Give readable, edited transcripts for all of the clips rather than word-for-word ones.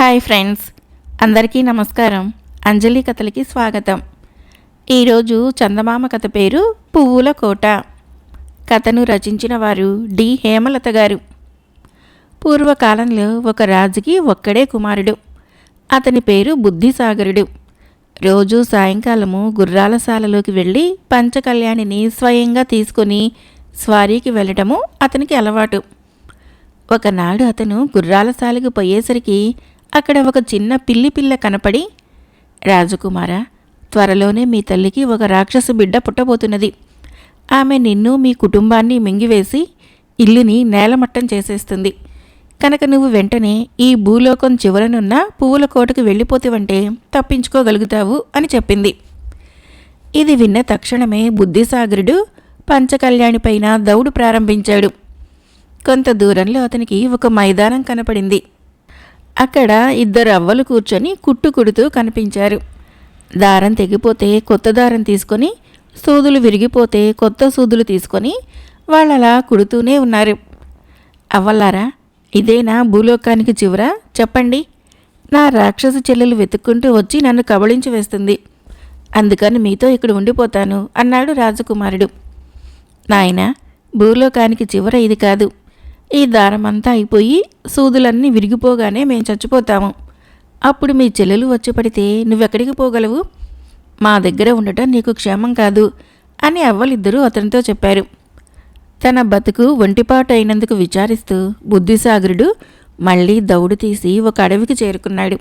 Hi friends, అందరికీ నమస్కారం. అంజలి కథలకి స్వాగతం. ఈరోజు చందమామ కథ పేరు పువ్వుల కోట. కథను రచించిన వారు డి హేమలత గారు. పూర్వకాలంలో ఒక రాజుకి ఒక్కడే కుమారుడు. అతని పేరు బుద్ధిసాగరుడు. రోజు సాయంకాలము గుర్రాలశాలలోకి వెళ్ళి పంచకళ్యాణిని స్వయంగా తీసుకొని స్వారీకి వెళ్ళటము అతనికి అలవాటు. ఒకనాడు అతను గుర్రాలశాలకు పోయేసరికి అక్కడ ఒక చిన్న పిల్ల కనపడి, రాజకుమారా, త్వరలోనే మీ తల్లికి ఒక రాక్షసు బిడ్డ పుట్టబోతున్నది. ఆమె నిన్ను మీ కుటుంబాన్ని మింగివేసి ఇల్లుని నేలమట్టం చేసేస్తుంది. కనుక నువ్వు వెంటనే ఈ భూలోకం చివరనున్న పువ్వుల కోటకు వెళ్ళిపోతేవంటే తప్పించుకోగలుగుతావు అని చెప్పింది. ఇది విన్న తక్షణమే బుద్ధిసాగరుడు పంచకళ్యాణిపైన దౌడు ప్రారంభించాడు. కొంత దూరంలో అతనికి ఒక మైదానం కనపడింది. అక్కడ ఇద్దరు అవ్వలు కూర్చొని కుట్టు కుడుతూ కనిపించారు. దారం తెగిపోతే కొత్త దారం తీసుకొని, సూదులు విరిగిపోతే కొత్త సూదులు తీసుకొని వాళ్ళలా కుడుతూనే ఉన్నారు. అవ్వలారా, ఇదేనా భూలోకానికి చివర? చెప్పండి. నా రాక్షస చెల్లెలు వెతుక్కుంటూ వచ్చి నన్ను కబళించి వేస్తుంది. అందుకని మీతో ఇక్కడ ఉండిపోతాను అన్నాడు రాజకుమారుడు. నాయనా, భూలోకానికి చివర ఇది కాదు. ఈ దారమంతా అయిపోయి సూదులన్నీ విరిగిపోగానే మేము చచ్చిపోతాము. అప్పుడు మీ చెల్లెలు వచ్చి పడితే నువ్వెక్కడికి పోగలవు? మా దగ్గర ఉండటం నీకు క్షేమం కాదు అని అవ్వలిద్దరూ అతనితో చెప్పారు. తన బతుకు ఒంటిపాటు అయినందుకు విచారిస్తూ బుద్ధిసాగరుడు మళ్ళీ దౌడు తీసి ఒక అడవికి చేరుకున్నాడు.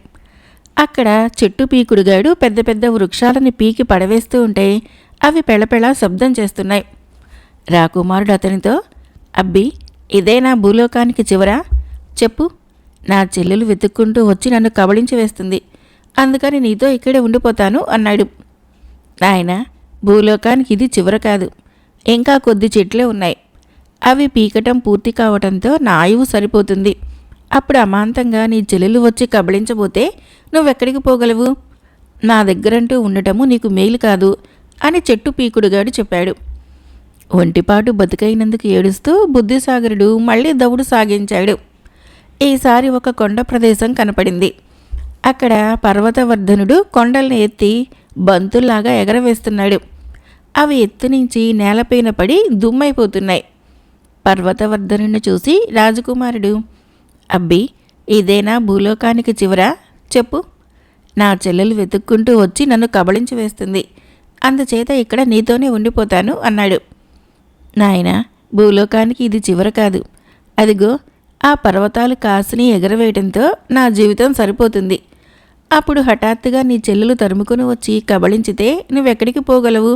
అక్కడ చెట్టు పీకుడుగాడు పెద్ద పెద్ద వృక్షాలని పీకి పడవేస్తూ ఉంటే అవి పెళపెళ శబ్దం చేస్తున్నాయి. రాకుమారుడు అతనితో, అబ్బి, ఇదే నా భూలోకానికి చివరా? చెప్పు. నా చెల్లెలు వెతుక్కుంటూ వచ్చి నన్ను కబళించి వేస్తుంది. అందుకని నీతో ఇక్కడే ఉండిపోతాను అన్నాడు. నాయనా, భూలోకానికి ఇది చివర కాదు. ఇంకా కొద్ది చెట్లే ఉన్నాయి. అవి పీకటం పూర్తి కావటంతో నా ఆయువు సరిపోతుంది. అప్పుడు అమాంతంగా నీ చెల్లెలు వచ్చి కబళించబోతే నువ్వెక్కడికి పోగలవు? నా దగ్గరంటూ ఉండటము నీకు మేలు కాదు అని చెట్టు పీకుడుగాడు చెప్పాడు. ఒంటిపాటు బతుకైనందుకు ఏడుస్తూ బుద్ధిసాగరుడు మళ్ళీ దౌడు సాగించాడు. ఈసారి ఒక కొండ ప్రదేశం కనపడింది. అక్కడ పర్వతవర్ధనుడు కొండల్ని ఎత్తి బంతుల్లాగా ఎగరవేస్తున్నాడు. అవి ఎత్తు నుంచి నేలపైన పడి దుమ్మైపోతున్నాయి. పర్వతవర్ధనుడిని చూసి రాజకుమారుడు, అబ్బి, ఇదేనా భూలోకానికి చివరా? చెప్పు. నా చెల్లెలు వెతుక్కుంటూ వచ్చి నన్ను కబళించి వేస్తుంది. అందుచేత ఇక్కడ నీతోనే ఉండిపోతాను అన్నాడు. నాయనా, భూలోకానికి ఇది చివర కాదు. అదిగో ఆ పర్వతాలు కాసుని ఎగరవేయటంతో నా జీవితం సరిపోతుంది. అప్పుడు హఠాత్తుగా నీ చెల్లెలు తరుముకుని వచ్చి కబళించితే నువ్వెక్కడికి పోగలవు?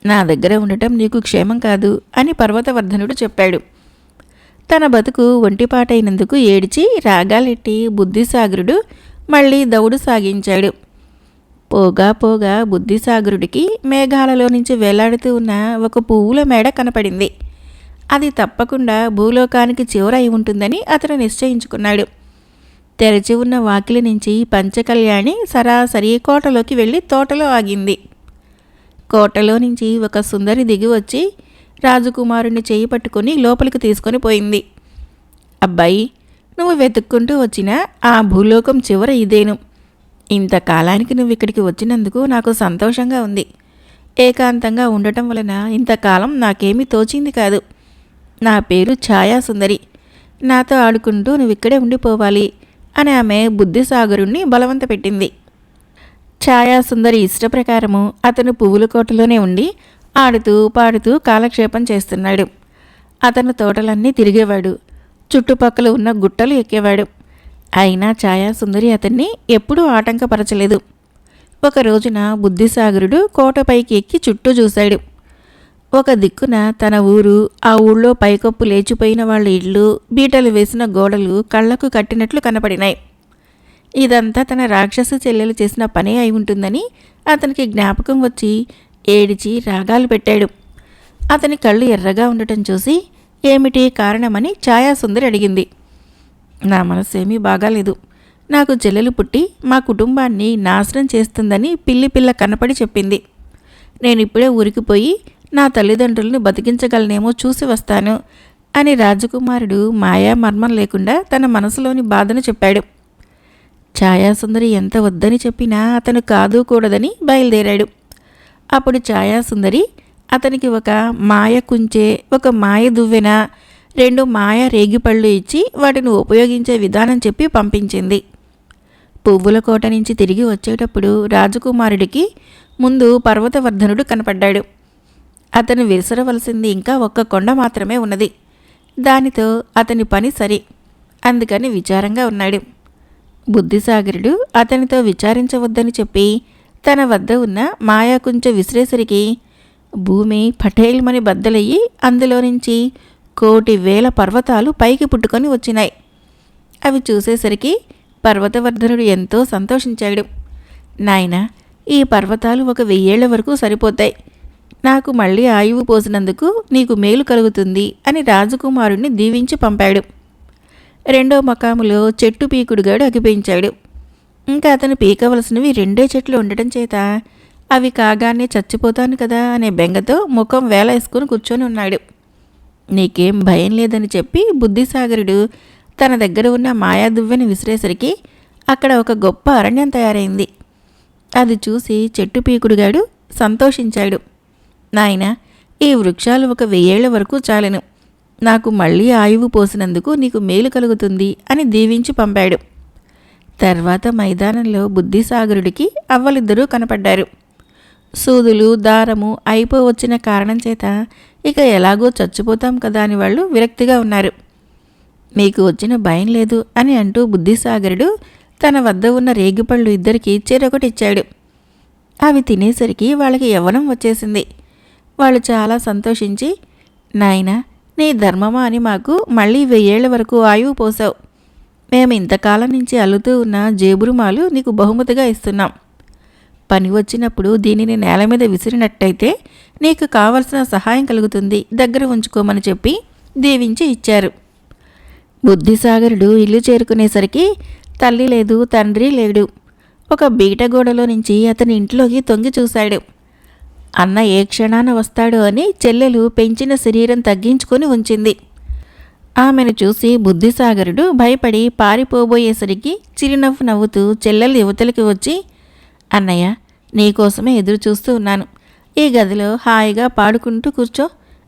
నా దగ్గర ఉండటం నీకు క్షేమం కాదు అని పర్వతవర్ధనుడు చెప్పాడు. తన బతుకు ఒంటిపాటైనందుకు ఏడిచి రాగాలెట్టి బుద్ధిసాగరుడు మళ్ళీ దౌడు సాగించాడు. పోగా పోగా బుద్ధిసాగరుడికి మేఘాలలో నుంచి వేలాడుతూ ఉన్న ఒక పువ్వుల మేడ కనపడింది. అది తప్పకుండా భూలోకానికి చివర అయి ఉంటుందని అతను నిశ్చయించుకున్నాడు. తెరచి ఉన్న వాకిలి నుంచి పంచకళ్యాణి సరాసరి కోటలోకి వెళ్ళి తోటలో ఆగింది. కోటలో నుంచి ఒక సుందరి దిగి వచ్చి రాజకుమారుణ్ణి చేయి పట్టుకుని లోపలికి తీసుకొని పోయింది. అబ్బాయి, నువ్వు వెతుక్కుంటూ వచ్చిన ఆ భూలోకం చివర ఇదేను. ఇంతకాలానికి నువ్వు ఇక్కడికి వచ్చినందుకు నాకు సంతోషంగా ఉంది. ఏకాంతంగా ఉండటం వలన ఇంతకాలం నాకేమీ తోచింది కాదు. నా పేరు ఛాయాసుందరి. నాతో ఆడుకుంటూ నువ్వు ఇక్కడే ఉండిపోవాలి అని ఆమె బుద్ధిసాగరుణ్ణి బలవంత పెట్టింది. ఛాయాసుందరి ఇష్టప్రకారము అతను పువ్వుల కోటలోనే ఉండి ఆడుతూ పాడుతూ కాలక్షేపం చేస్తున్నాడు. అతను తోటలన్నీ తిరిగేవాడు. చుట్టుపక్కల ఉన్న గుట్టలు ఎక్కేవాడు. అయినా ఛాయాసుందరి అతన్ని ఎప్పుడూ ఆటంకపరచలేదు. ఒక రోజున బుద్ధిసాగరుడు కోటపైకి ఎక్కి చుట్టూ చూశాడు. ఒక దిక్కున తన ఊరు, ఆ ఊళ్ళో పైకప్పు లేచిపోయిన వాళ్ళ ఇళ్ళు, బీటలు వేసిన గోడలు కళ్లకు కట్టినట్లు కనపడినాయి. ఇదంతా తన రాక్షస చెల్లెలు చేసిన పనే అయి ఉంటుందని అతనికి జ్ఞాపకం వచ్చి ఏడిచి రాగాలు పెట్టాడు. అతని కళ్ళు ఎర్రగా ఉండటం చూసి ఏమిటి కారణమని ఛాయాసుందరి అడిగింది. నా మనస్సేమీ బాగాలేదు. నాకు చెల్లెలు పుట్టి మా కుటుంబాన్ని నాశనం చేస్తుందని పిల్ల కనపడి చెప్పింది. నేనిప్పుడే ఊరికిపోయి నా తల్లిదండ్రులను బతికించగలనేమో చూసి వస్తాను అని రాజకుమారుడు మాయా మర్మం లేకుండా తన మనసులోని బాధను చెప్పాడు. ఛాయాసుందరి ఎంత వద్దని చెప్పినా అతను కాదు కూడదని బయలుదేరాడు. అప్పుడు ఛాయాసుందరి అతనికి ఒక మాయ కుంచె, ఒక మాయ దువ్వెన, 2 మాయ రేగిపళ్ళు ఇచ్చి వాటిని ఉపయోగించే విధానం చెప్పి పంపించింది. పువ్వుల కోట నుంచి తిరిగి వచ్చేటప్పుడు రాజకుమారుడికి ముందు పర్వతవర్ధనుడు కనపడ్డాడు. అతను విసరవలసింది ఇంకా 1 కొండ మాత్రమే ఉన్నది. దానితో అతని పని సరి. అందుకని విచారంగా ఉన్నాడు. బుద్ధిసాగరుడు అతనితో విచారించవద్దని చెప్పి తన వద్ద ఉన్న మాయాకుంచె విసిరేసరికి భూమి పటేల్మని బద్దలయ్యి అందులో నుంచి 1,000,000 పర్వతాలు పైకి పుట్టుకొని వచ్చినాయి. అవి చూసేసరికి పర్వతవర్ధనుడు ఎంతో సంతోషించాడు. నాయనా, ఈ పర్వతాలు 1,000 ఏళ్ల వరకు సరిపోతాయి. నాకు మళ్ళీ ఆయువు పోసినందుకు నీకు మేలు కలుగుతుంది అని రాజకుమారుణ్ణి దీవించి పంపాడు. 2వ మకాములో చెట్టు పీకుడుగాడు అగిపించాడు. ఇంకా అతను పీకవలసినవి 2 చెట్లు ఉండటం చేత అవి కాగానే చచ్చిపోతాను కదా అనే బెంగతో ముఖం వేలేసుకుని కూర్చొని ఉన్నాడు. నీకేం భయం లేదని చెప్పి బుద్ధిసాగరుడు తన దగ్గర ఉన్న మాయాదువ్వెని విసిరేసరికి అక్కడ ఒక గొప్ప అరణ్యం తయారైంది. అది చూసి చెట్టు పీకుడుగాడు సంతోషించాడు. నాయనా, ఈ వృక్షాలు 1,000 ఏళ్ల వరకు చాలెను. నాకు మళ్ళీ ఆయువు పోసినందుకు నీకు మేలు కలుగుతుంది అని దీవించి పంపాడు. తర్వాత మైదానంలో బుద్ధిసాగరుడికి అవ్వలిద్దరూ కనపడ్డారు. సూదులు దారము అయిపోవచ్చిన కారణం చేత ఇక ఎలాగో చచ్చిపోతాం కదా అని వాళ్ళు విరక్తిగా ఉన్నారు. మీకు వచ్చిన భయం లేదు అని అంటూ బుద్ధిసాగరుడు తన వద్ద ఉన్న రేగిపళ్ళు ఇద్దరికీ చెరొకటి ఇచ్చాడు. అవి తినేసరికి వాళ్ళకి యవ్వనం వచ్చేసింది. వాళ్ళు చాలా సంతోషించి, నాయనా, నీ ధర్మమా అని మాకు మళ్ళీ 1000 ఏళ్ల వరకు ఆయువు పోసావు. మేము ఇంతకాలం నుంచి అల్లుతూ ఉన్న జేబురుమాలు నీకు బహుమతిగా ఇస్తున్నాం. పని వచ్చినప్పుడు దీనిని నేల మీద విసిరినట్టయితే నీకు కావలసిన సహాయం కలుగుతుంది, దగ్గర ఉంచుకోమని చెప్పి దీవించి ఇచ్చారు. బుద్ధిసాగరుడు ఇల్లు చేరుకునేసరికి తల్లి లేదు, తండ్రి లేడు. ఒక బీటగోడలో నుంచి అతని ఇంట్లోకి తొంగి చూశాడు. అన్న ఏ క్షణాన వస్తాడో అని చెల్లెలు పెంచిన శరీరం తగ్గించుకొని ఉంచింది. ఆమెను చూసి బుద్ధిసాగరుడు భయపడి పారిపోబోయేసరికి చిరునవ్వు నవ్వుతూ చెల్లెలు యువతలకి వచ్చి, అన్నయ్య, నీకోసమే ఎదురు చూస్తూ ఉన్నాను. ఈ గదిలో హాయిగా పాడుకుంటూ కూర్చో.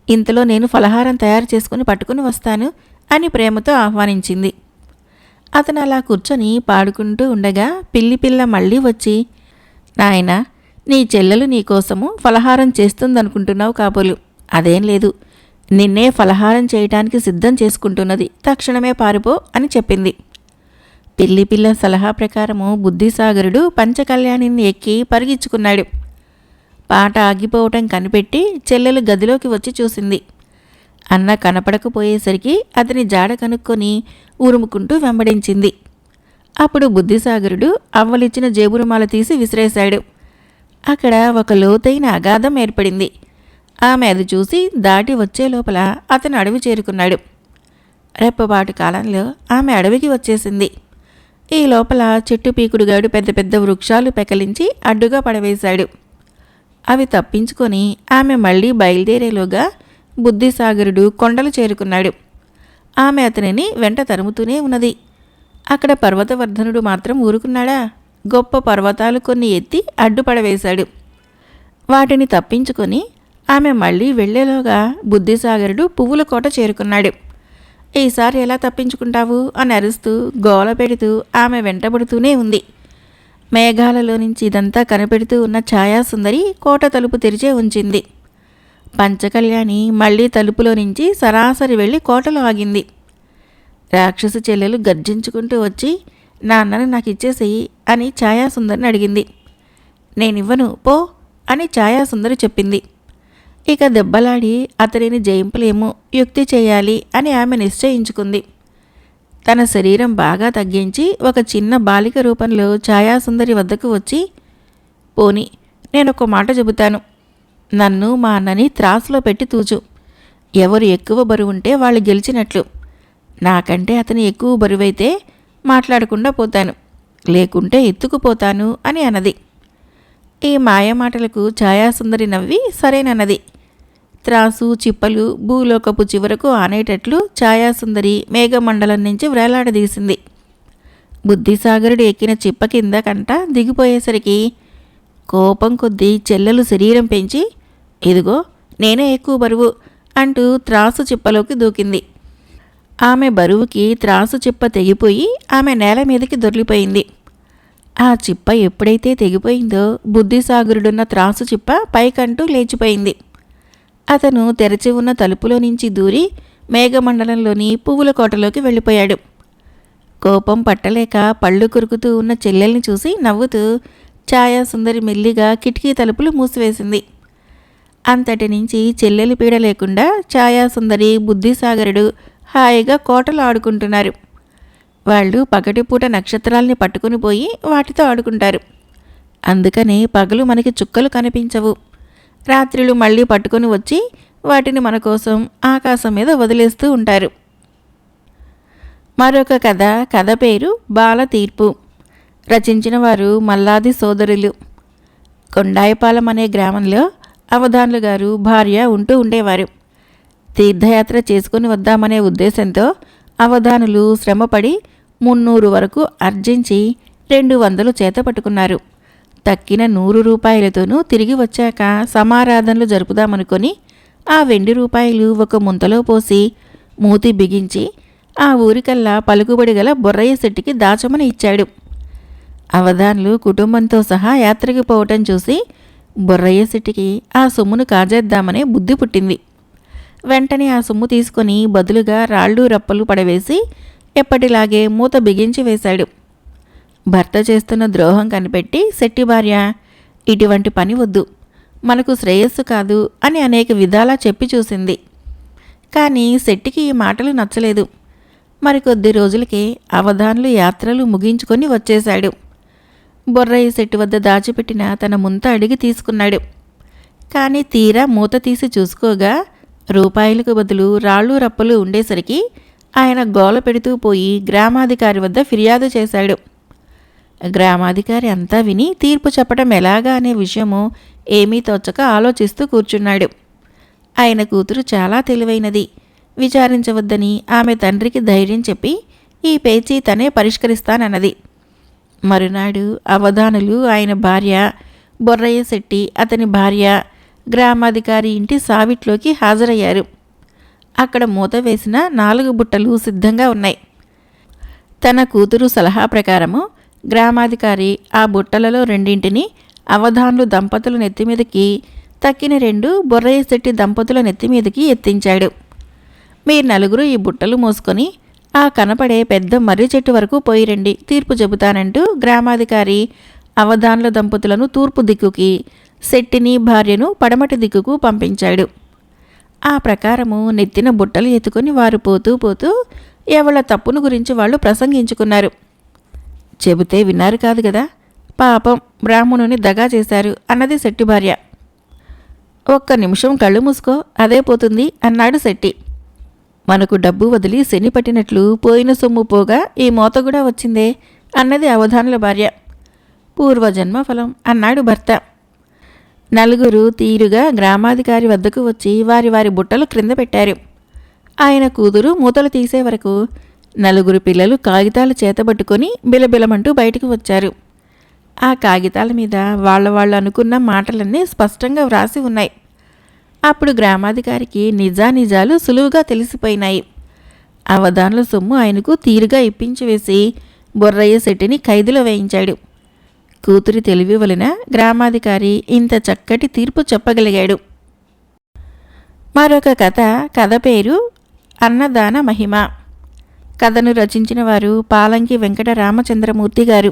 ఇంతలో నేను ఫలహారం తయారు చేసుకుని పట్టుకుని వస్తాను అని ప్రేమతో ఆహ్వానించింది. అతను అలా కూర్చొని పాడుకుంటూ ఉండగా పిల్ల మళ్ళీ వచ్చి, నాయనా, నీ చెల్లెలు నీకోసము ఫలహారం చేస్తుందనుకుంటున్నావు కాబోలు. అదేం లేదు, నిన్నే ఫలహారం చేయటానికి సిద్ధం చేసుకుంటున్నది. తక్షణమే పారిపో అని చెప్పింది. పిల్ల సలహా ప్రకారము బుద్ధిసాగరుడు పంచకళ్యాణిని ఎక్కి పరిగించుకున్నాడు. పాట ఆగిపోవటం కనిపెట్టి చెల్లెలు గదిలోకి వచ్చి చూసింది. అన్న కనపడకపోయేసరికి అతని జాడ కనుక్కొని ఉరుముకుంటూ వెంబడించింది. అప్పుడు బుద్ధిసాగరుడు అవ్వలిచ్చిన జేబురుమాల తీసి విసిరేశాడు. అక్కడ ఒక లోతైన అగాధం ఏర్పడింది. ఆమె అది చూసి దాటి వచ్చే లోపల అతను అడవి చేరుకున్నాడు. రెప్పపాటు కాలంలో ఆమె అడవికి వచ్చేసింది. ఈ లోపల చెట్టు పీకుడుగాడు పెద్ద పెద్ద వృక్షాలు పెకలించి అడ్డుగా పడవేశాడు. అవి తప్పించుకొని ఆమె మళ్ళీ బయలుదేరేలోగా బుద్ధిసాగరుడు కొండలు చేరుకున్నాడు. ఆమె అతనిని వెంట తరుముతూనే ఉన్నది. అక్కడ పర్వతవర్ధనుడు మాత్రం ఊరుకున్నాడా? గొప్ప పర్వతాలు కొన్ని ఎత్తి అడ్డుపడవేశాడు. వాటిని తప్పించుకొని ఆమె మళ్ళీ వెళ్లేలోగా బుద్ధిసాగరుడు పువ్వుల కోట చేరుకున్నాడు. ఈసారి ఎలా తప్పించుకుంటావు అని అరుస్తూ గోల పెడుతూ ఆమె వెంటబడుతూనే ఉంది. మేఘాలలో నుంచి ఇదంతా కనిపెడుతూ ఉన్న ఛాయాసుందరి కోట తలుపు తెరిచే ఉంచింది. పంచకళ్యాణి మళ్ళీ తలుపులో నుంచి సరాసరి వెళ్ళి కోటలో ఆగింది. రాక్షసు చెల్లెలు గర్జించుకుంటూ వచ్చి, నాన్నను నాకు ఇచ్చేసేయి అని ఛాయాసుందరిని అడిగింది. నేనివ్వను, పో అని ఛాయాసుందరి చెప్పింది. ఇక దెబ్బలాడి అతడిని జయింపలేము, యుక్తి చేయాలి అని ఆమె నిశ్చయించుకుంది. తన శరీరం బాగా తగ్గించి ఒక చిన్న బాలిక రూపంలో ఛాయాసుందరి వద్దకు వచ్చి, పోని, నేనొక మాట చెబుతాను. నన్ను మా అన్నని త్రాసులో పెట్టి తూచు. ఎవరు ఎక్కువ బరువుంటే వాళ్ళు గెలిచినట్లు. నాకంటే అతను ఎక్కువ బరువైతే మాట్లాడకుండా పోతాను, లేకుంటే ఎత్తుకుపోతాను అని అన్నది. ఈ మాయమాటలకు ఛాయాసుందరి నవ్వి సరేనన్నది. త్రాసు చిప్పలు భూలోకపు చివరకు ఆనేటట్లు ఛాయాసుందరి మేఘమండలం నుంచి వ్రేలాడదీసింది. బుద్ధిసాగరుడు ఎక్కిన చిప్ప కింద కంట దిగిపోయేసరికి కోపం కొద్దీ చెల్లెలు శరీరం పెంచి, ఇదిగో నేనే ఎక్కువ బరువు అంటూ త్రాసు చిప్పలోకి దూకింది. ఆమె బరువుకి త్రాసు చిప్ప తెగిపోయి ఆమె నేల మీదకి దొర్లిపోయింది. ఆ చిప్ప ఎప్పుడైతే తెగిపోయిందో బుద్ధిసాగరుడున్న త్రాసు చిప్ప పైకంటూ లేచిపోయింది. అతను తెరచి ఉన్న తలుపులో నుంచి దూరి మేఘమండలంలోని పువ్వుల కోటలోకి వెళ్ళిపోయాడు. కోపం పట్టలేక పళ్ళు కొరుకుతూ ఉన్న చెల్లెల్ని చూసి నవ్వుతూ ఛాయాసుందరి మెల్లిగా కిటికీ తలుపులు మూసివేసింది. అంతటి నుంచి చెల్లెలి పీడ లేకుండా ఛాయాసుందరి బుద్ధిసాగరుడు హాయిగా కోటలు ఆడుకుంటున్నారు. వాళ్ళు పగటిపూట నక్షత్రాల్ని పట్టుకుని పోయి వాటితో ఆడుకుంటారు. అందుకనే పగలు మనకి చుక్కలు కనిపించవు. రాత్రులు మళ్ళీ పట్టుకొని వచ్చి వాటిని మన కోసం ఆకాశం మీద వదిలేస్తూ ఉంటారు. మరొక కథ పేరు బాల తీర్పు. రచించిన వారు మల్లాది సోదరులు. కొండాయపాలెం అనే గ్రామంలో అవధాన్లు గారు భార్య ఉంటూ ఉండేవారు. తీర్థయాత్ర చేసుకుని వద్దామనే ఉద్దేశంతో అవధానులు శ్రమపడి 300 వరకు అర్జించి 200 చేత పట్టుకున్నారు. తక్కిన 100 రూపాయలతోనూ తిరిగి వచ్చాక సమారాధనలు జరుపుదామనుకొని ఆ వెండి రూపాయలు ఒక ముంతలో పోసి మూతి బిగించి ఆ ఊరికల్లా పలుకుబడి గల బొర్రయ్య శెట్టికి దాచమని ఇచ్చాడు. అవధాన్లు కుటుంబంతో సహా యాత్రకి పోవటం చూసి బొర్రయ్య శెట్టికి ఆ సొమ్మును కాజేద్దామనే బుద్ధి పుట్టింది. వెంటనే ఆ సొమ్ము తీసుకొని బదులుగా రాళ్ళు రప్పలు పడవేసి ఎప్పటిలాగే మూత బిగించి వేశాడు. భర్త చేస్తున్న ద్రోహం కనిపెట్టి శెట్టి భార్య, ఇటువంటి పని వద్దు, మనకు శ్రేయస్సు కాదు అని అనేక విధాలా చెప్పి చూసింది. కానీ శెట్టికి ఈ మాటలు నచ్చలేదు. మరికొద్ది రోజులకే అవధాన్లు యాత్రలు ముగించుకొని వచ్చేశాడు. బొర్రయ్య శెట్టి వద్ద దాచిపెట్టిన తన ముంత అడిగి తీసుకున్నాడు. కానీ తీరా మూత తీసి చూసుకోగా రూపాయలకు బదులు రాళ్ళు రప్పలు ఉండేసరికి ఆయన గోల పెడుతూ పోయి గ్రామాధికారి వద్ద ఫిర్యాదు చేశాడు. గ్రామాధికారి అంతా విని తీర్పు చెప్పడం ఎలాగా అనే విషయము ఏమీ తోచక ఆలోచిస్తూ కూర్చున్నాడు. ఆయన కూతురు చాలా తెలివైనది. విచారించవద్దని ఆమె తండ్రికి ధైర్యం చెప్పి ఈ పేచీ తనే పరిష్కరిస్తానన్నది. మరునాడు అవధానులు ఆయన భార్య బొర్రయ్య శెట్టి అతని భార్య గ్రామాధికారి ఇంటి సావిట్లోకి హాజరయ్యారు. అక్కడ మూత వేసిన 4 బుట్టలు సిద్ధంగా ఉన్నాయి. తన కూతురు సలహా ప్రకారము గ్రామాధికారి ఆ బుట్టలలో 2 అవధాన్లు దంపతుల నెత్తిమీదకి, తక్కిన 2 బొర్రయ్య శెట్టి దంపతుల నెత్తిమీదకి ఎత్తించాడు. మీరు నలుగురు ఈ బుట్టలు మోసుకొని ఆ కనపడే పెద్ద మర్రి చెట్టు వరకు పోయిరండి, తీర్పు చెబుతానంటూ గ్రామాధికారి అవధాన్ల దంపతులను తూర్పు దిక్కుకి, శెట్టిని భార్యను పడమటి దిక్కుకు పంపించాడు. ఆ ప్రకారము నెత్తిన బుట్టలు ఎత్తుకొని వారు పోతూ పోతూ ఎవళ్ళ తప్పును గురించి వాళ్ళు ప్రసంగించుకున్నారు. చెబితే విన్నారు కాదు కదా, పాపం బ్రాహ్మణుని దగా చేశారు అన్నది శెట్టి భార్య. ఒక్క నిమిషం కళ్ళు మూసుకో, అదే పోతుంది అన్నాడు శెట్టి. మనకు డబ్బు వదిలి శని పట్టినట్లు పోయిన సొమ్ము పోగా ఈ మోత కూడా వచ్చిందే అన్నది అవధానుల భార్య. పూర్వజన్మ ఫలం అన్నాడు భర్త. నలుగురు తీరుగా గ్రామాధికారి వద్దకు వచ్చి వారి వారి బుట్టలు క్రింద పెట్టారు. ఆయన కూతురు మూతలు తీసే వరకు 4 పిల్లలు కాగితాలు చేతబట్టుకొని బిలబిలమంటూ బయటకు వచ్చారు. ఆ కాగితాల మీద వాళ్ళు అనుకున్న మాటలన్నీ స్పష్టంగా వ్రాసి ఉన్నాయి. అప్పుడు గ్రామాధికారికి నిజానిజాలు సులువుగా తెలిసిపోయినాయి. అవధాన్ల సొమ్ము ఆయనకు తీరుగా ఇప్పించి వేసి బొర్రయ్య శెట్టిని ఖైదులో వేయించాడు. కూతురి తెలివి వలన గ్రామాధికారి ఇంత చక్కటి తీర్పు చెప్పగలిగాడు. మరొక కథ పేరు అన్నదాన మహిమ. కథను రచించిన వారు పాలంకి వెంకట రామచంద్రమూర్తి గారు.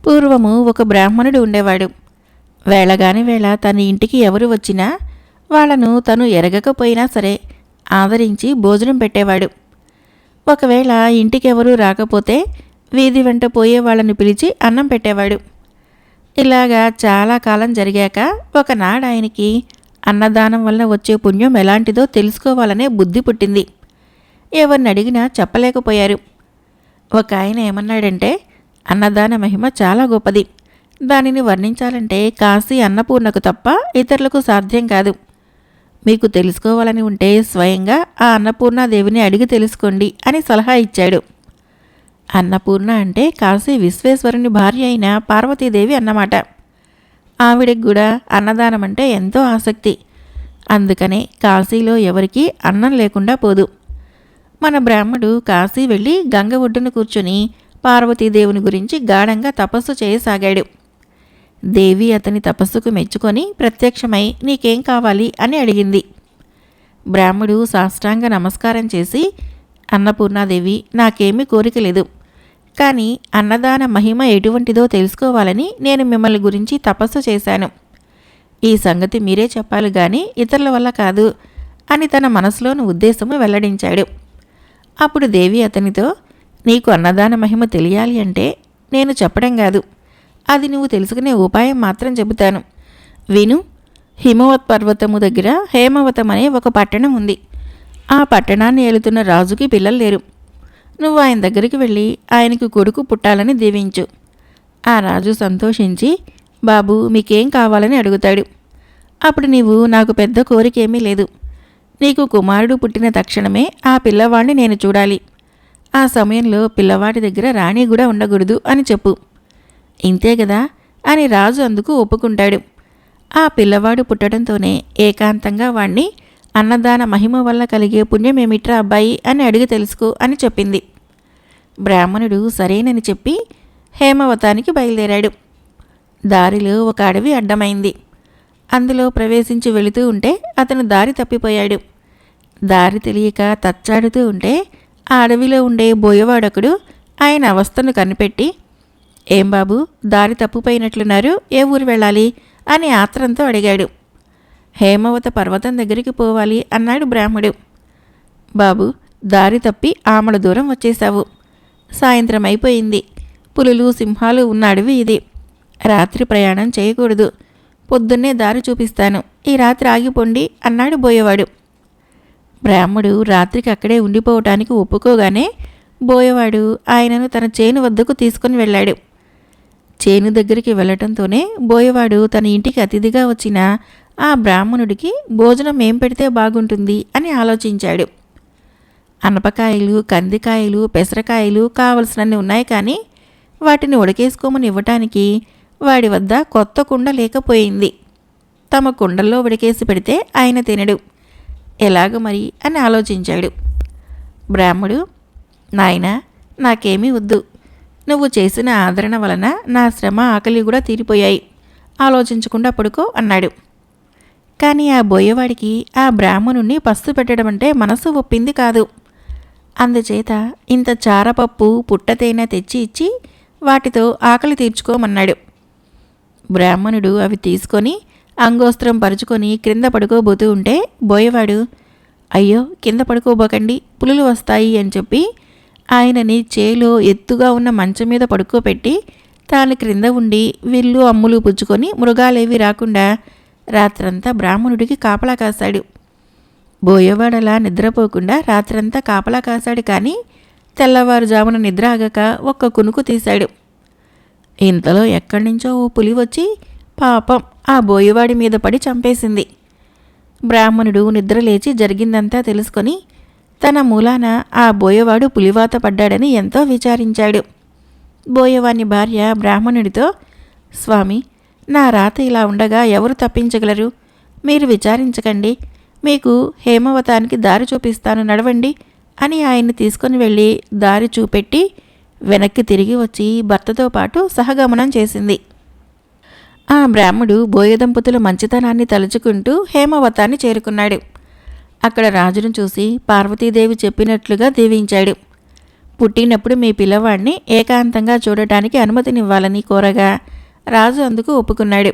పూర్వము ఒక బ్రాహ్మణుడు ఉండేవాడు. వేళగాని వేళ తన ఇంటికి ఎవరు వచ్చినా వాళ్లను తను ఎరగకపోయినా సరే ఆదరించి భోజనం పెట్టేవాడు. ఒకవేళ ఇంటికెవరూ రాకపోతే వీధి వెంట పోయే వాళ్ళని పిలిచి అన్నం పెట్టేవాడు. ఇలాగా చాలా కాలం జరిగాక ఒకనాడు ఆయనకి అన్నదానం వలన వచ్చే పుణ్యం ఎలాంటిదో తెలుసుకోవాలనే బుద్ధి పుట్టింది. ఎవరిని అడిగినా చెప్పలేకపోయారు. ఒక ఆయన ఏమన్నాడంటే, అన్నదాన మహిమ చాలా గొప్పది. దానిని వర్ణించాలంటే కాశీ అన్నపూర్ణకు తప్ప ఇతరులకు సాధ్యం కాదు. మీకు తెలుసుకోవాలని ఉంటే స్వయంగా ఆ అన్నపూర్ణాదేవిని అడిగి తెలుసుకోండి అని సలహా ఇచ్చాడు. అన్నపూర్ణ అంటే కాశీ విశ్వేశ్వరుని భార్య అయిన పార్వతీదేవి అన్నమాట. ఆవిడకి కూడా అన్నదానం అంటే ఎంతో ఆసక్తి. అందుకనే కాశీలో ఎవరికీ అన్నం లేకుండా పోదు. మన బ్రాహ్మడు కాశీ వెళ్ళి గంగ ఒడ్డున కూర్చొని పార్వతీదేవుని గురించి గాఢంగా తపస్సు చేయసాగాడు. దేవి అతని తపస్సుకు మెచ్చుకొని ప్రత్యక్షమై నీకేం కావాలి అని అడిగింది. బ్రాహ్మడు సాష్టాంగ నమస్కారం చేసి, అన్నపూర్ణాదేవి, నాకేమీ కోరిక లేదు, కానీ అన్నదాన మహిమ ఎటువంటిదో తెలుసుకోవాలని నేను మిమ్మల్ని గురించి తపస్సు చేశాను. ఈ సంగతి మీరే చెప్పాలి గాని ఇతరుల వల్ల కాదు అని తన మనసులోని ఉద్దేశము వెల్లడించాడు. అప్పుడు దేవి అతనితో, నీకు అన్నదాన మహిమ తెలియాలి అంటే నేను చెప్పడం కాదు, అది నువ్వు తెలుసుకునే ఉపాయం మాత్రం చెబుతాను. విను. హిమవత్ పర్వతము దగ్గర హేమవతం అనే ఒక పట్టణం ఉంది. ఆ పట్టణాన్ని ఏలుతున్న రాజుకి పిల్లలు లేరు. నువ్వు ఆయన దగ్గరికి వెళ్ళి ఆయనకు కొడుకు పుట్టాలని దీవించు. ఆ రాజు సంతోషించి, బాబు మీకేం కావాలని అడుగుతాడు. అప్పుడు నీవు, నాకు పెద్ద కోరికేమీ లేదు, నీకు కుమారుడు పుట్టిన తక్షణమే ఆ పిల్లవాడిని నేను చూడాలి. ఆ సమయంలో పిల్లవాడి దగ్గర రాణి కూడా ఉండకూడదు అని చెప్పు. ఇంతే కదా అని రాజు అందుకు ఒప్పుకుంటాడు. ఆ పిల్లవాడు పుట్టడంతోనే ఏకాంతంగా వాణ్ణి అన్నదాన మహిమ వల్ల కలిగే పుణ్యమేమిట్రా అబ్బాయి అని అడిగి తెలుసుకో అని చెప్పింది. బ్రాహ్మణుడు సరేనని చెప్పి హేమవతానికి బయలుదేరాడు. దారిలో ఒక అడవి అడ్డమైంది. అందులో ప్రవేశించి వెళుతూ ఉంటే అతను దారి తప్పిపోయాడు. దారి తెలియక తచ్చాడుతూ ఉంటే ఆ అడవిలో ఉండే బోయవాడొకడు ఆయన అవస్థను కనిపెట్టి, ఏం బాబు, దారి తప్పిపోయినట్లున్నారు, ఏ ఊరు వెళ్ళాలి అని ఆత్రంతో అడిగాడు. హేమవత పర్వతం దగ్గరికి పోవాలి అన్నాడు బ్రాహ్మడు. బాబు, దారి తప్పి ఆమడ దూరం వచ్చేశావు. సాయంత్రం అయిపోయింది. పులులు సింహాలు ఉన్న అడవి ఇది. రాత్రి ప్రయాణం చేయకూడదు. పొద్దున్నే దారి చూపిస్తాను, ఈ రాత్రి ఆగిపోండి అన్నాడు బోయవాడు. బ్రాహ్మడు రాత్రికి అక్కడే ఉండిపోవటానికి ఒప్పుకోగానే బోయవాడు ఆయనను తన చేను వద్దకు తీసుకుని వెళ్ళాడు. చేను దగ్గరికి వెళ్ళటంతోనే బోయవాడు తన ఇంటికి అతిథిగా వచ్చిన ఆ బ్రాహ్మణుడికి భోజనం ఏం పెడితే బాగుంటుంది అని ఆలోచించాడు. అనపకాయలు, కందికాయలు, పెసరకాయలు కావలసినన్ని ఉన్నాయి, కానీ వాటిని ఉడకేసుకోమని ఇవ్వటానికి వాడి వద్ద కొత్త కుండ లేకపోయింది. తమ కుండల్లో ఉడకేసి పెడితే ఆయన తినడు, ఎలాగ మరి అని ఆలోచించాడు. బ్రాహ్మడు, నాయనా, నాకేమీ వద్దు, నువ్వు చేసిన ఆదరణ వలన నా శ్రమ ఆకలి కూడా తీరిపోయాయి, ఆలోచించకుండా పడుకో అన్నాడు. కానీ ఆ బోయవాడికి ఆ బ్రాహ్మణుణ్ణి పస్తు పెట్టడం అంటే మనసు ఒప్పింది కాదు. అందుచేత ఇంత చారపప్పు, పుట్టతేనె తెచ్చి ఇచ్చి వాటితో ఆకలి తీర్చుకోమన్నాడు. బ్రాహ్మణుడు అవి తీసుకొని అంగోస్త్రం పరుచుకొని క్రింద పడుకోబోతూ ఉంటే బోయవాడు, అయ్యో కింద పడుకోబోకండి, పులులు వస్తాయి అని చెప్పి ఆయనని చేలో ఎత్తుగా ఉన్న మంచం మీద పడుకోబెట్టి తాను క్రింద ఉండి విల్లు అమ్ములు పుచ్చుకొని మృగాలేవి రాకుండా రాత్రంతా బ్రాహ్మణుడికి కాపలా కాశాడు. బోయవాడలా నిద్రపోకుండా రాత్రంతా కాపలా కాశాడు, కానీ తెల్లవారుజామున నిద్ర ఆగక ఒక్క కునుకు తీశాడు. ఇంతలో ఎక్కడి నుంచో ఓ పులి వచ్చి పాపం ఆ బోయవాడి మీద పడి చంపేసింది. బ్రాహ్మణుడు నిద్రలేచి జరిగిందంతా తెలుసుకొని తన మూలాన ఆ బోయవాడు పులివాత పడ్డాడని ఎంతో విచారించాడు. బోయవాని భార్య బ్రాహ్మణుడితో, స్వామి, నా రాత ఇలా ఉండగా ఎవరు తప్పించగలరు? మీరు విచారించకండి, మీకు హేమవతానికి దారి చూపిస్తాను, నడవండి అని ఆయన్ని తీసుకొని వెళ్ళి దారి చూపెట్టి వెనక్కి తిరిగి వచ్చి భర్తతో పాటు సహగమనం చేసింది. ఆ బ్రాహ్మడు బోయదంపతుల మంచితనాన్ని తలుచుకుంటూ హేమవతాన్ని చేరుకున్నాడు. అక్కడ రాజును చూసి పార్వతీదేవి చెప్పినట్లుగా దీవించాడు. పుట్టినప్పుడు మీ పిల్లవాడిని ఏకాంతంగా చూడటానికి అనుమతినివ్వాలని కోరగా రాజు అందుకు ఒప్పుకున్నాడు.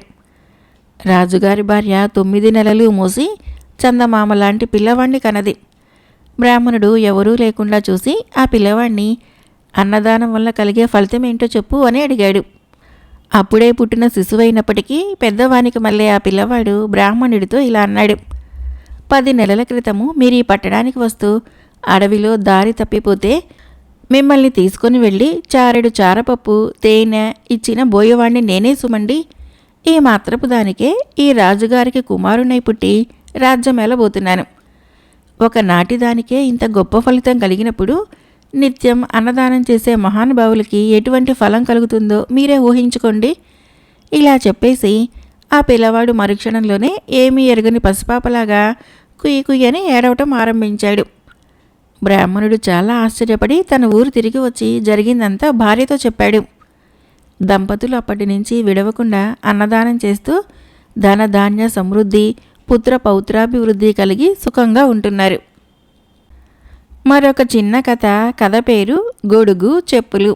రాజుగారి భార్య 9 నెలలు మోసి చందమామ లాంటి పిల్లవాణ్ణి కనది. బ్రాహ్మణుడు ఎవరూ లేకుండా చూసి ఆ పిల్లవాణ్ణి అన్నదానం వల్ల కలిగే ఫలితమేంటో చెప్పు అని అడిగాడు. అప్పుడే పుట్టిన శిశువైనప్పటికీ పెద్దవానికి మళ్ళీ ఆ పిల్లవాడు బ్రాహ్మణుడితో ఇలా అన్నాడు. 10 నెలల క్రితము మీరు ఈ పట్టణానికి వస్తూ అడవిలో దారి తప్పిపోతే మిమ్మల్ని తీసుకొని వెళ్ళి చారెడు చారపప్పు, తేనె ఇచ్చిన బోయవాణ్ణి నేనే సుమండి. ఈ మాత్రపు దానికే ఈ రాజుగారికి కుమారునై పుట్టి రాజ్యమేలబోతున్నాను. ఒకనాటి దానికే ఇంత గొప్ప ఫలితం కలిగినప్పుడు నిత్యం అన్నదానం చేసే మహానుభావులకి ఎటువంటి ఫలం కలుగుతుందో మీరే ఊహించుకోండి. ఇలా చెప్పేసి ఆ పిల్లవాడు మరుక్షణంలోనే ఏమీ ఎరగని పసిపాపలాగా కుయ్యి కుయ్యని ఏడవటం ఆరంభించాడు. బ్రాహ్మణుడు చాలా ఆశ్చర్యపడి తన ఊరు తిరిగి వచ్చి జరిగిందంతా భార్యతో చెప్పాడు. దంపతులు అప్పటి నుంచి విడవకుండా అన్నదానం చేస్తూ ధన ధాన్య సమృద్ధి, పుత్ర పౌత్రాభివృద్ధి కలిగి సుఖంగా ఉంటున్నారు. మరొక చిన్న కథ పేరు గొడుగు చెప్పులు.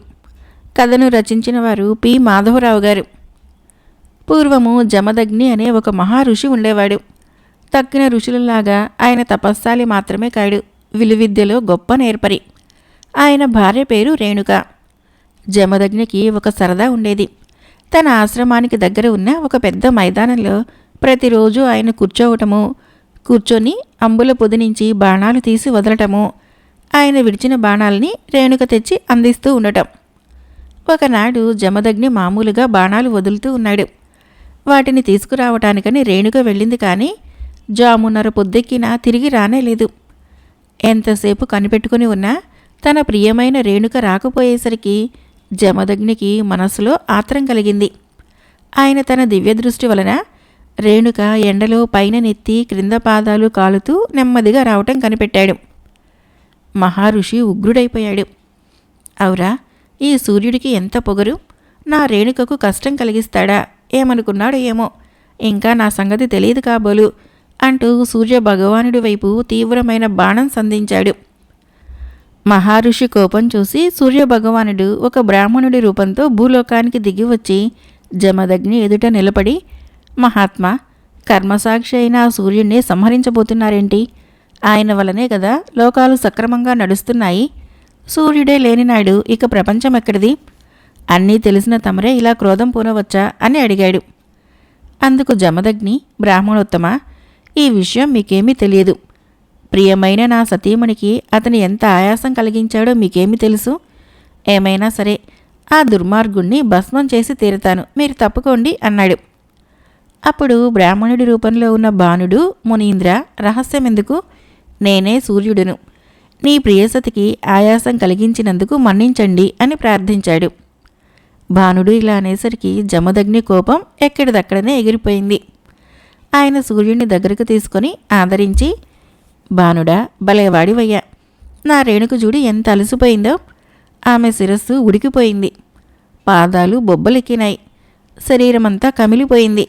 కథను రచించిన వారు పి. మాధవరావు గారు. పూర్వము జమదగ్ని అనే ఒక మహా ఋషి ఉండేవాడు. తక్కిన ఋషులలాగా ఆయన తపస్సాలి మాత్రమే కాడు, విలువిద్యలో గొప్ప నేర్పరి. ఆయన భార్య పేరు రేణుక. జమదగ్నికి ఒక సరదా ఉండేది. తన ఆశ్రమానికి దగ్గర ఉన్న ఒక పెద్ద మైదానంలో ప్రతిరోజు ఆయన కూర్చొని అంబుల పొది నుంచి బాణాలు తీసి వదలటము, ఆయన విడిచిన బాణాలని రేణుక తెచ్చి అందిస్తూ ఉండటం. ఒకనాడు జమదగ్ని మామూలుగా బాణాలు వదులుతూ ఉన్నాడు. వాటిని తీసుకురావటానికని రేణుక వెళ్ళింది, కానీ జామున్నర పొద్దెక్కినా తిరిగి రానేలేదు. ఎంతసేపు కనిపెట్టుకుని ఉన్నా తన ప్రియమైన రేణుక రాకపోయేసరికి జమదగ్నికి మనసులో ఆత్రం కలిగింది. ఆయన తన దివ్యదృష్టి వలన రేణుక ఎండలో పైన నెత్తి క్రింద పాదాలు కాలుతూ నెమ్మదిగా రావటం కనిపెట్టాడు. మహారుషి ఉగ్రుడైపోయాడు. అవురా, ఈ సూర్యుడికి ఎంత పొగరు! నా రేణుకకు కష్టం కలిగిస్తాడా ఏమనుకున్నాడు ఏమో, ఇంకా నా సంగతి తెలియదు కాబోలు అంటూ సూర్య భగవానుడి వైపు తీవ్రమైన బాణం సంధించాడు. మహారుషి కోపం చూసి సూర్యభగవానుడు ఒక బ్రాహ్మణుడి రూపంతో భూలోకానికి దిగివచ్చి జమదగ్ని ఎదుట నిలబడి, మహాత్మా, కర్మసాక్షి అయిన ఆ సూర్యుడిని సంహరించబోతున్నారేంటి? ఆయన వలనే కదా లోకాలు సక్రమంగా నడుస్తున్నాయి. సూర్యుడే లేనినాడు ఇక ప్రపంచం ఎక్కడిది? అన్నీ తెలిసిన తమరే ఇలా క్రోధం పూనవచ్చా అని అడిగాడు. అందుకు జమదగ్ని, బ్రాహ్మణోత్తమ, ఈ విషయం మీకేమీ తెలియదు. ప్రియమైన నా సతీమణికి అతను ఎంత ఆయాసం కలిగించాడో మీకేమీ తెలుసు? ఏమైనా సరే ఆ దుర్మార్గుణ్ణి భస్మం చేసి తీరుతాను, మీరు తప్పుకోండి అన్నాడు. అప్పుడు బ్రాహ్మణుడి రూపంలో ఉన్న బాణుడు, మునీంద్ర, రహస్యమెందుకు? నేనే సూర్యుడును. నీ ప్రియసతికి ఆయాసం కలిగించినందుకు మన్నించండి అని ప్రార్థించాడు. బాణుడు ఇలా అనేసరికి జమదగ్ని కోపం ఎక్కడిదక్కడనే ఎగిరిపోయింది. ఆయన సూర్యుడిని దగ్గరకు తీసుకొని ఆదరించి, బాణుడా, భలేవాడివయ్యా, నా రేణుకు చూడు ఎంత అలసిపోయిందో. ఆమె శిరస్సు ఉడికిపోయింది, పాదాలు బొబ్బలెక్కినాయి, శరీరమంతా కమిలిపోయింది.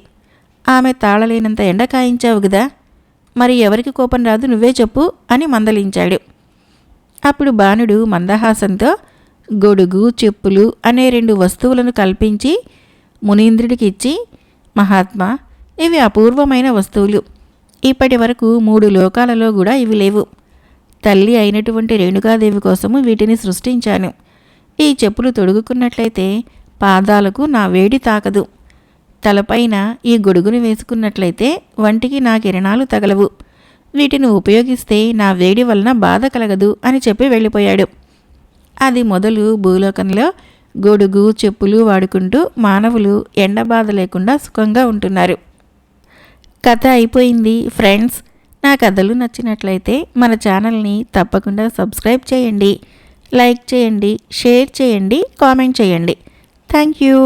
ఆమె తాళలేనంత ఎండ కాయించావు గదా, మరి ఎవరికి కోపం రాదు నువ్వే చెప్పు అని మందలించాడు. అప్పుడు బాణుడు మందహాసంతో గొడుగు చెప్పులు అనే 2 వస్తువులను కల్పించి మునీంద్రుడికి ఇచ్చి, మహాత్మా, ఇవి అపూర్వమైన వస్తువులు. ఇప్పటి వరకు 3 లోకాలలో కూడా ఇవి లేవు. తల్లి అయినటువంటి రేణుకాదేవి కోసము వీటిని సృష్టించాను. ఈ చెప్పులు తొడుగుకున్నట్లయితే పాదాలకు నా వేడి తాకదు. తలపైన ఈ గొడుగును వేసుకున్నట్లయితే వంటికి నా కిరణాలు తగలవు. వీటిని ఉపయోగిస్తే నా వేడి వలన బాధ కలగదు అని చెప్పి వెళ్ళిపోయాడు. అది మొదలు భూలోకంలో గొడుగు చెప్పులు వాడుకుంటూ మానవులు ఎండబాధ లేకుండా సుఖంగా ఉంటున్నారు. కథ అయిపోయింది ఫ్రెండ్స్. నా కథలు నచ్చినట్లయితే మన ఛానల్ని తప్పకుండా సబ్స్క్రైబ్ చేయండి, లైక్ చేయండి, షేర్ చేయండి, కామెంట్ చేయండి. Thank you.